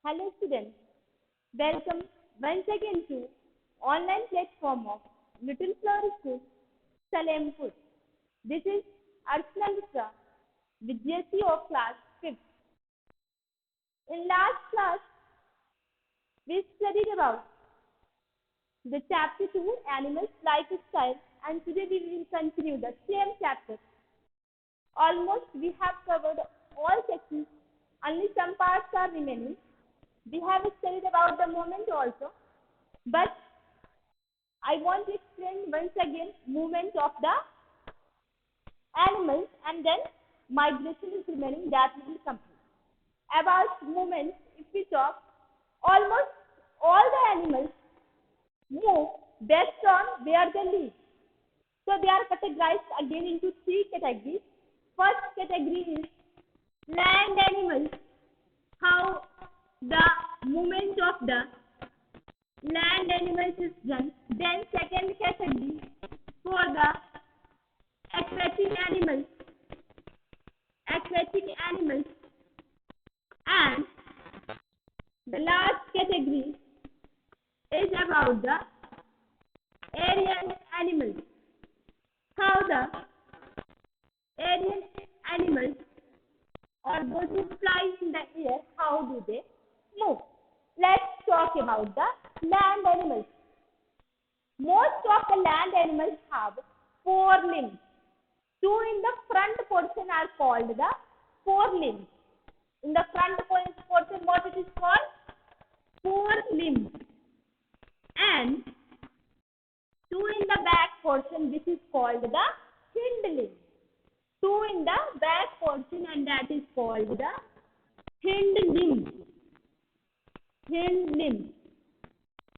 Hello students, welcome once again to online platform of Little Flower School, Salempur. This is Archana Mishra with GSC of class 5th. In last class, we studied about the chapter 2, Animals Lifestyle, and today we will continue the same chapter. Almost we have covered all sections, only some parts are remaining. We have studied about the movement also, but I want to explain once again movement of the animals, and then migration is remaining, that will be complete. About movement, if we talk, almost all the animals move based on where they live. So they are categorized again into three categories. First category is land animals, how the movement of the land animals is done. Then second category for the aquatic animals, and the last category is about the aerial animals, how the aerial animals or those who fly in the air, how do they move. Let's talk about the land animals. Most of the land animals have four limbs. Two in the front portion are called the forelimbs. In the front portion, what it is called? Forelimbs. And two in the back portion, which is called the hind limbs. Two in the back portion, and that is called the hind limbs. Hind limbs.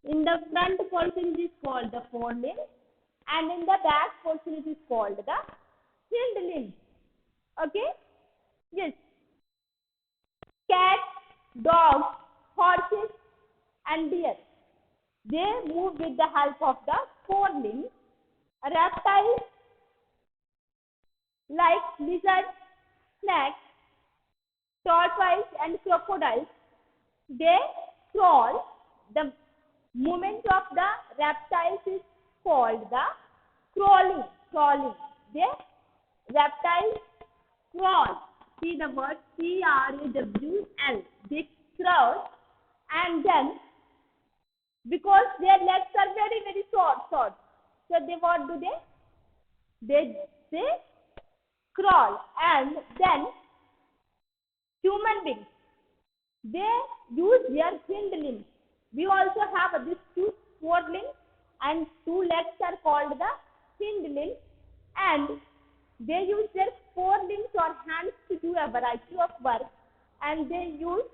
In the front portion, it is called the forelimb, and in the back portion, it is called the hind limb. Okay? Yes. Cats, dogs, horses, and deer, they move with the help of the forelimbs. Reptiles like lizards, snakes, tortoise, and crocodiles, they crawl. The movement of the reptiles is called the crawling. The reptiles crawl. See the word C-R-A-W-L. They crawl, and then because their legs are very, very short. So they what do they? They crawl, and then human beings, they use their hind limbs. We also have these two forelimbs, and two legs are called the hind limbs, and they use their forelimbs or hands to do a variety of work, and they use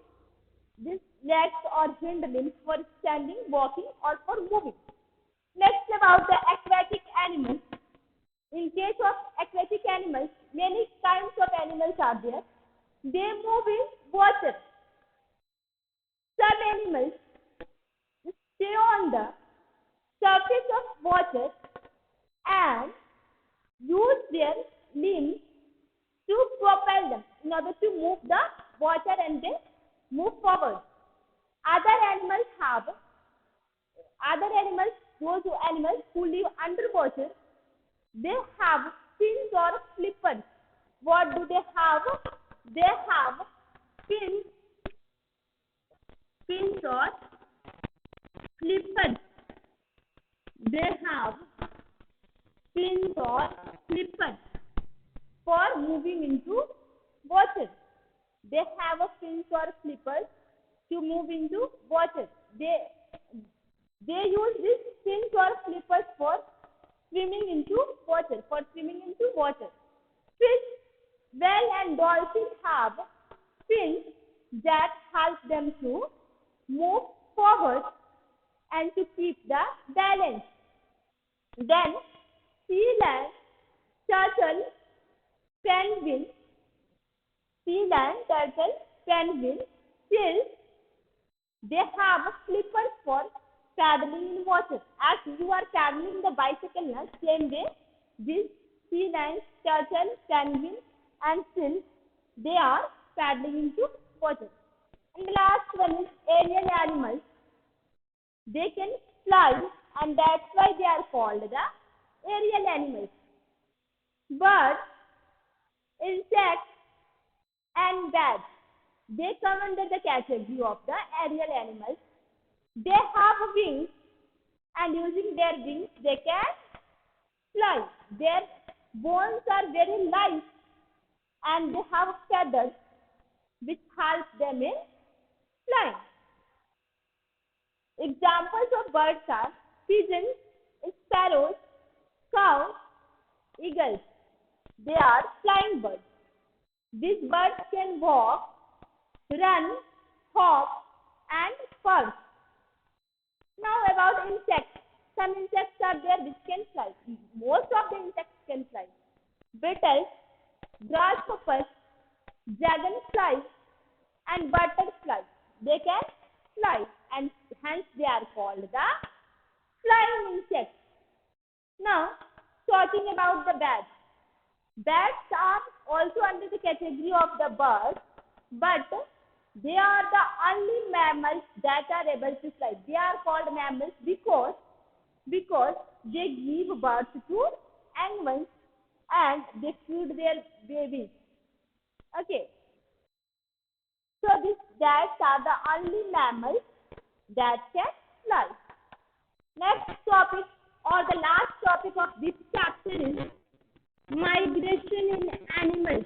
these legs or hind limbs for standing, walking, or for moving. Next, about the aquatic animals. In case of aquatic animals, many kinds of animals are there. They move in water. Some animals stay on the surface of water and use their limbs to propel them in order to move the water, and they move forward. Those animals who live underwater, they have fins or flippers. What do they have? They have fins or flippers. They have fins or flippers for moving into water. They have a fins or flippers to move into water. They use these fins or flippers for swimming into water. Fish, whale, and dolphins have fins that help them to move forward and to keep the balance. Then sea land, turtle, penguin, seals, they have flippers for paddling in water. As you are paddling the bicycle, same way, these sea lions, turtle, penguin, and seals, they are paddling into water. And the last one is aerial animals. They can fly, and that's why they are called the aerial animals. Birds, insects, and bats, they come under the category of the aerial animals. They have wings, and using their wings, they can fly. Their bones are very light, and they have feathers which help them in flying. Examples of birds are pigeons, sparrows, cows, eagles. They are flying birds. These birds can walk, run, hop, and perch. Now about insects. Some insects are there which can fly. Most of the insects can fly. Beetles, grasshoppers, dragonflies, and butterflies. They can fly, and hence they are called the flying insects. Now, talking about the bats. Bats are also under the category of the birds, but they are the only mammals that are able to fly. They are called mammals because they give birth to animals and they feed their babies. Okay. So these bats are the only mammals that can fly. Next topic or the last topic of this chapter is migration in animals.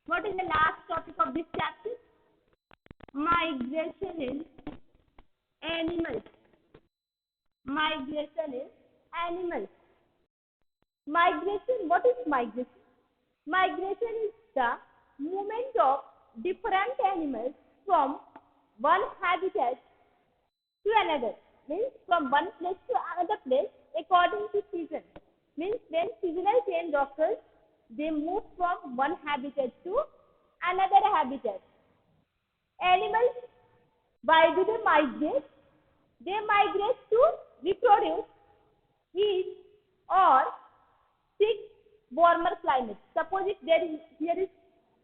What is the last topic of this chapter? Migration in animals. Migration in animals. Migration, what is migration? Migration is the movement of different animals from one habitat to another. Means from one place to another place according to season. Means when seasonal change occurs, they move from one habitat to another habitat. Animals, why do they migrate? They migrate to reproduce, eat, or seek warmer climates. Suppose if here is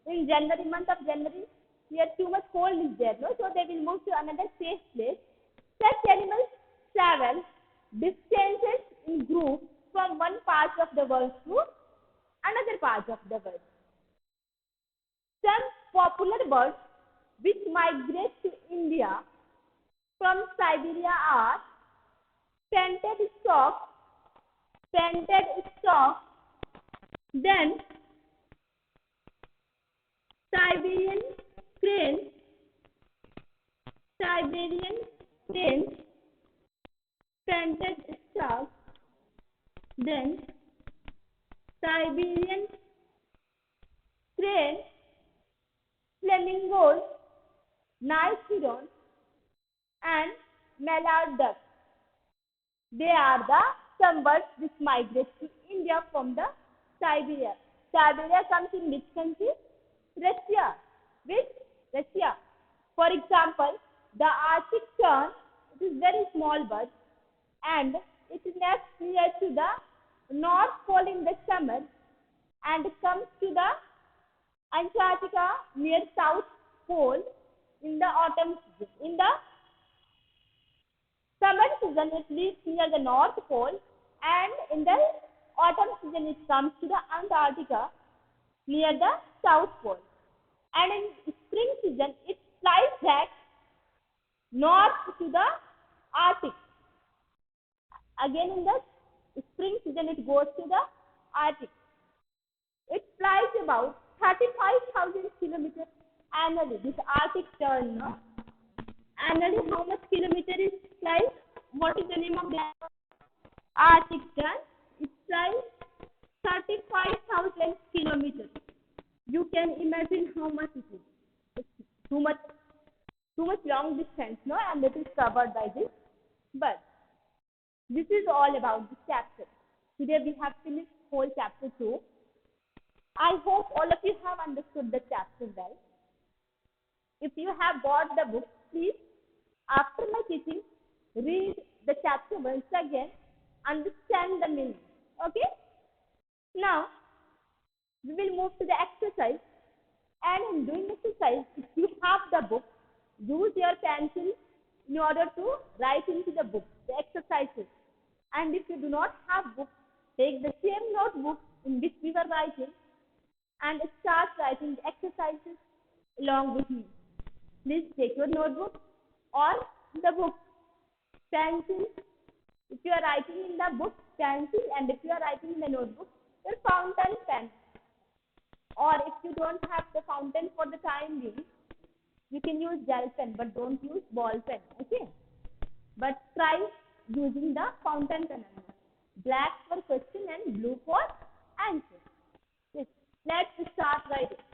in January, month of January, here too much cold is there, no? So they will move to another safe place. Such animals travel distances in groups from one part of the world to another part of the world. Some popular birds which migrate to India from Siberia are painted stork, then Siberian crane, painted stork, then Siberian crane, flamingos, night heron, and mallard duck. They are the some birds which migrate to India from the Siberia. Siberia comes in which country? Russia. Which? Russia. For example, the Arctic tern, it is very small bird and it nests near to the North Pole in the summer and comes to the Antarctica near South Pole in the autumn season. In the summer season, it lives near the North Pole, and in the autumn season, it comes to the Antarctica near the South Pole. And in spring season, it flies back north to the Arctic. Again, in the spring season, it goes to the Arctic. It flies about 35,000 kilometers annually. This Arctic tern, no? Annually, how much kilometer is flies? What is the name of that? Arctic tern. It flies 35,000 kilometers. You can imagine how much it is. It's too much long distance, no? And it is covered by this. But this is all about this chapter. Today we have finished whole chapter 2. I hope all of you have understood the chapter well. If you have bought the book, please, after my teaching, read the chapter once again, understand the meaning. Okay? Now, we will move to the exercise. And in doing exercise, if you have the book, your pencil in order to write into the book the exercises. And if you do not have book, take the same notebook in which we were writing and start writing the exercises along with me. Please take your notebook or the book, pencil. If you are writing in the book, pencil, and if you are writing in the notebook, your fountain pen. Or if you don't have the fountain for the time being, you can use gel pen, but don't use ball pen. Okay? But try using the fountain pen. Black for question and blue for answer. Yes. Let's start writing.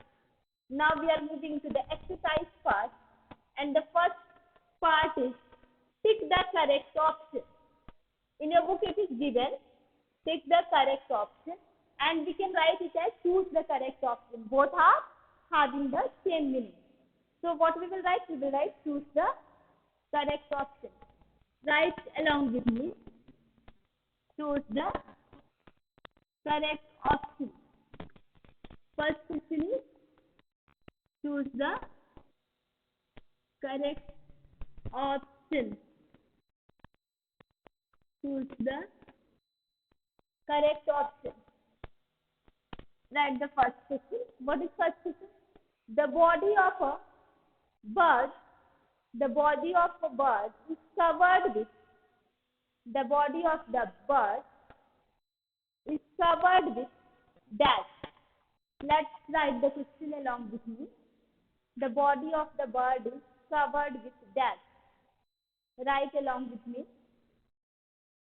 Now we are moving to the exercise part, and the first part is pick the correct option. In your book it is given, pick the correct option, and we can write it as choose the correct option. Both are having the same meaning. So what we will write? We will write choose the correct option. Write along with me. Choose the correct option. First question is choose the correct option. Choose the correct option. Write the first question. What is first question? The body of a bird. The body of a bird is covered with. The body of the bird is covered with dash. Let's write the question along with me. The body of the bird is covered with dash. Write along with me.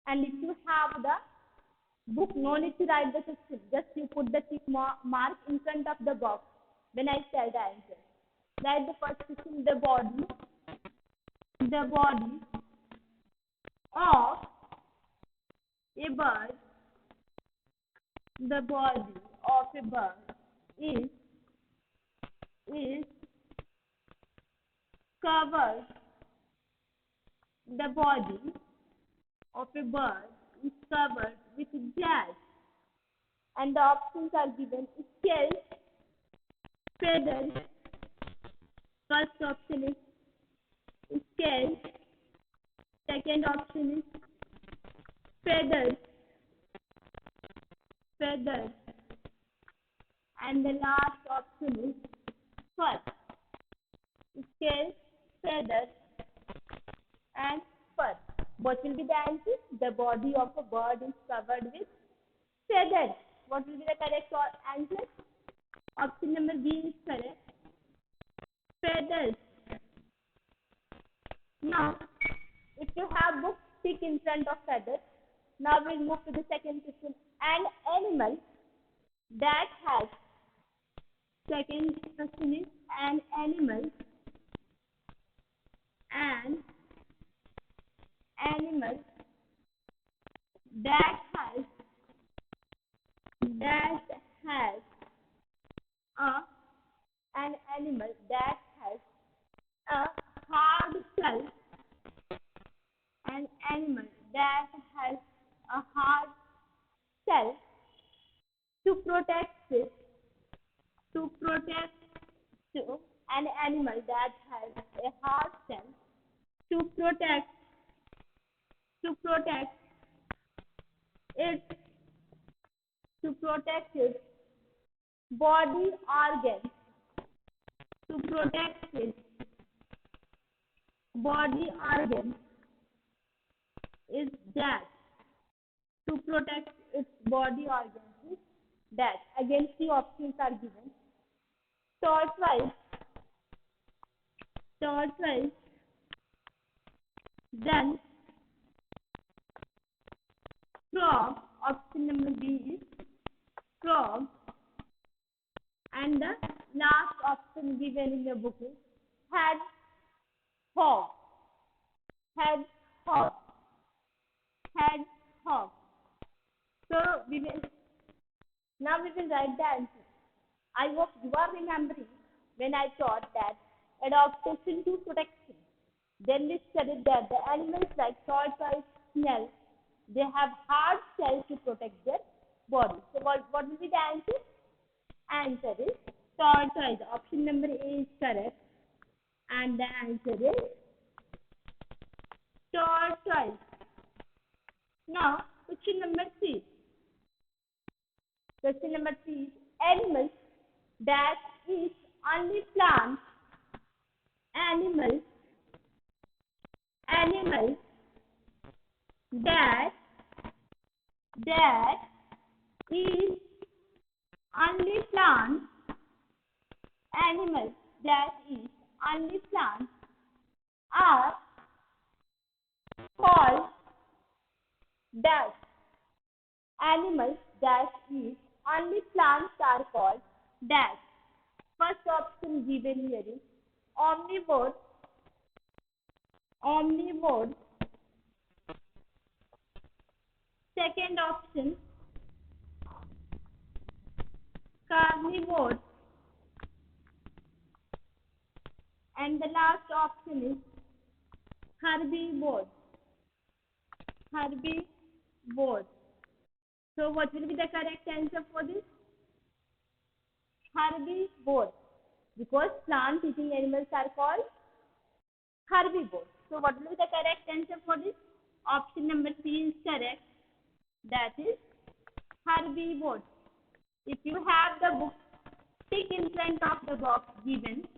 And if you have the book, no need to write the question. Just you put the tick mark in front of the box when I tell the answer. Write the first question. The body of a bird. The body of a bird is covered. The body of a bird is covered with dash. And the options are given: scales, feathers. First option is scales. Second option is feathers. And the last option is fur. Scales, feathers, and fur. What will be the answer? The body of a bird is covered with feathers. What will be the correct answer? Option number B is correct. Feathers. Now, if you have book, tick in front of feathers. Now we'll move to the second question. An animal that has. Second question is an animal. An animal that has an animal that has a hard shell. An animal that has a hard shell to protect it. An animal that has a hard shell to protect its body organs. To protect its body organs is that. To protect its body organs is that. Again, three options are given. Tortoise, then frog. Option number B is frog. And the last option given in the book is hedgehog. So we will write the answer. I hope you are remembering when I taught that adaptation to protection. Then we studied that the animals like tortoise, snail, they have hard shells to protect their body. So what will be the answer? Answer is tortoise. Option number A is correct. And the answer is tortoise. Now, question number 3. Question number 3 is animals that eat only plants. Animals that eat only plants. Animals that eat only plants are called dash. Animals that eat only plants are called dash. First option given here is omnivore. Second option carnivore. And the last option is herbivore. So what will be the correct answer for this? Herbivore. Because plant eating animals are called herbivores. So what will be the correct answer for this? Option number 3 is correct. That is herbivore. If you have the book, tick in front of the box given.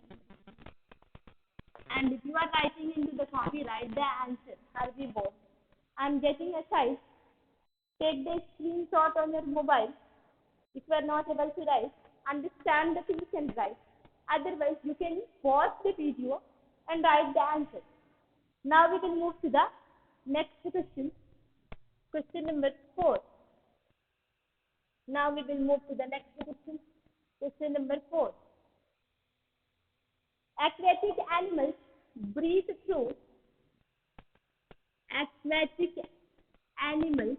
And if you are writing into the copy, write the answer, herbivore. I am getting a size. Take the screenshot on your mobile. If you are not able to write, understand the things and write. Otherwise, you can pause the video and write the answer. Now we will move to the next question. Question number 4. Now we will move to the next question. Question number 4. Aquatic animals breathe through. Aquatic animals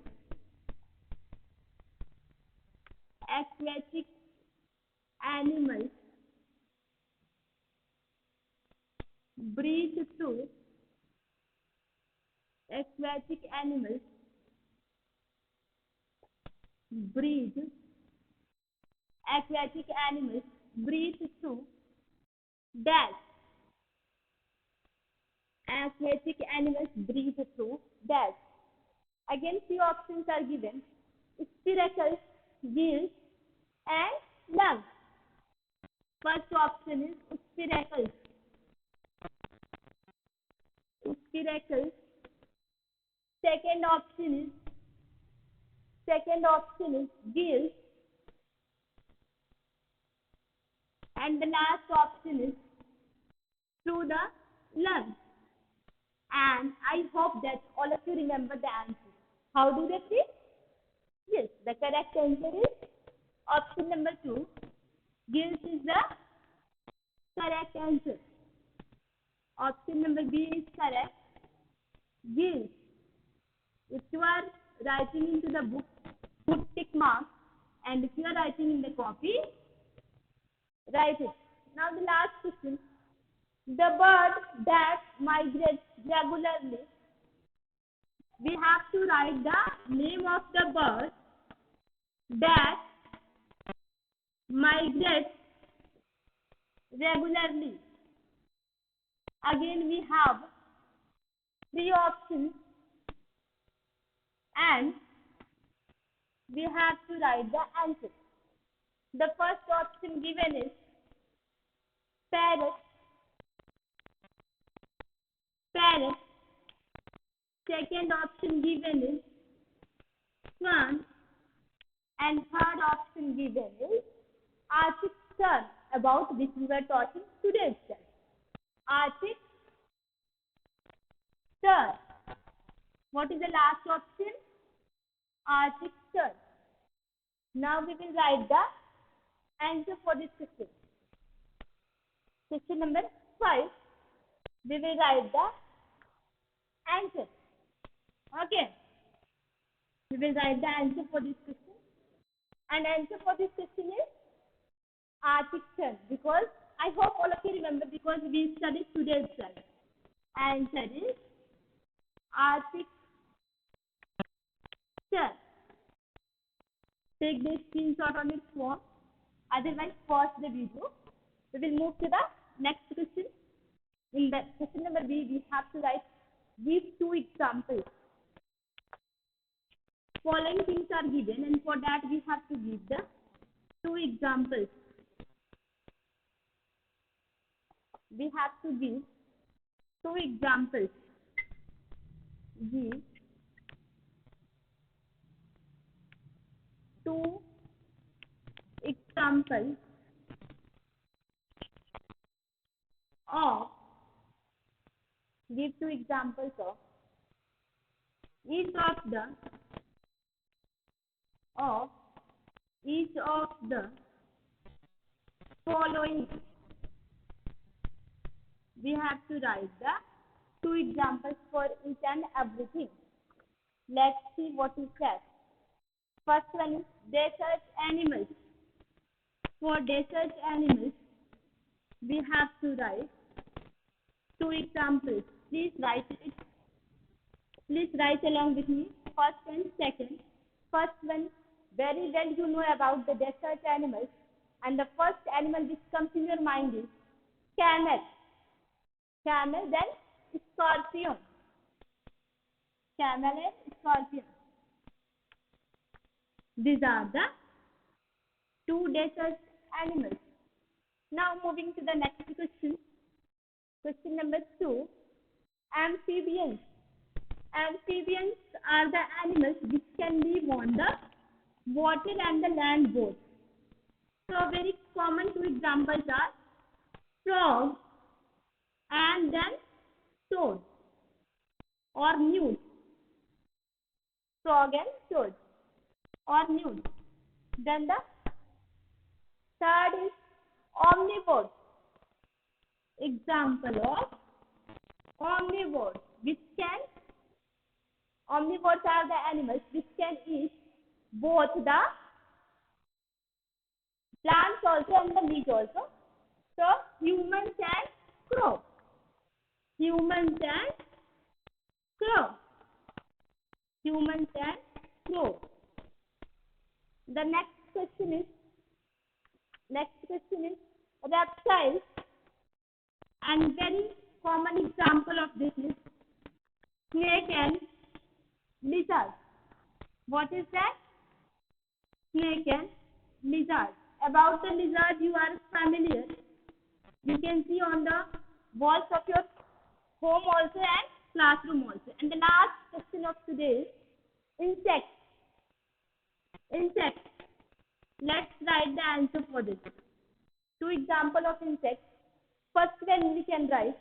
breathe through. Aquatic animals breathe through dash. Aquatic animals breathe through dash. Again, few options are given: spiracles, gills, and lungs. First option is spiracles. Second option is gills. And the last option is through the lungs. And I hope that all of you remember the answer. How do they breathe? Yes, the correct answer is option number 2. Gills is the correct answer. Option number B is correct. Gills. If you are writing into the book, put tick mark. And if you are writing in the copy, write it. Now the last question. The bird that migrates regularly. We have to write the name of the bird that migrates regularly. Again, we have 3 options and we have to write the answer. The first option given is parrot. Second option given is swan. And third option given is Arctic tern, about which we were talking today itself. Arctic tern. What is the last option? Arctic tern. Now we will write the answer for this question. Question number 5. We will write the answer. Okay. We will write the answer for this question. And answer for this question is Arctic tern. Because I hope all of you remember, because we studied today itself. Answer is Arctic tern. Take the screenshot on your phone. Otherwise, pause the video. We will move to the next question, In the question number B, we have to write, give 2 examples. Following things are given, and for that we have to give the 2 examples. We have to give 2 examples. Give 2 examples of, give 2 examples of each of the following. We have to write the 2 examples for each and everything. Let's see what is that. First one is desert animals. For desert animals, we have to write 2 examples. Please write it. Please write along with me. First and second. First one, very well you know about the desert animals, and the first animal which comes in your mind is camel. Camel, then scorpion. Camel and scorpion. These are the 2 desert animals. Now moving to the next question. Question number 2. Amphibians. Amphibians are the animals which can live on the water and the land both. So very common 2 examples are frog and then toad or newt. Frog and toad or newt. Then the third is omnivore. Example of omnivore, omnivores are the animals which can eat both the plants also and the meat also. So humans and crow. Humans and crow. Humans and crow. The next question is reptiles, and very common example of this is snake and lizard. What is that? Snake and lizard. About the lizard you are familiar. You can see on the walls of your home also and classroom also. And the last question of today is insects. Insects. Let's write the answer for this. 2 examples of insects. First one we can write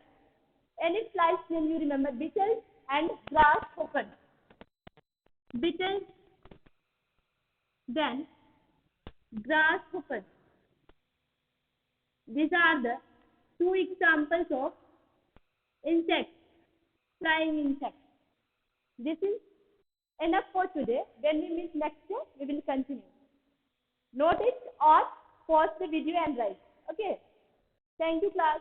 any flies when you remember beetles and grasshoppers. Beetles, then grasshoppers. These are the 2 examples of insects, flying insects. This is enough for today. When we meet next day, we will continue. Note it or pause the video and write. Okay. Thank you, class.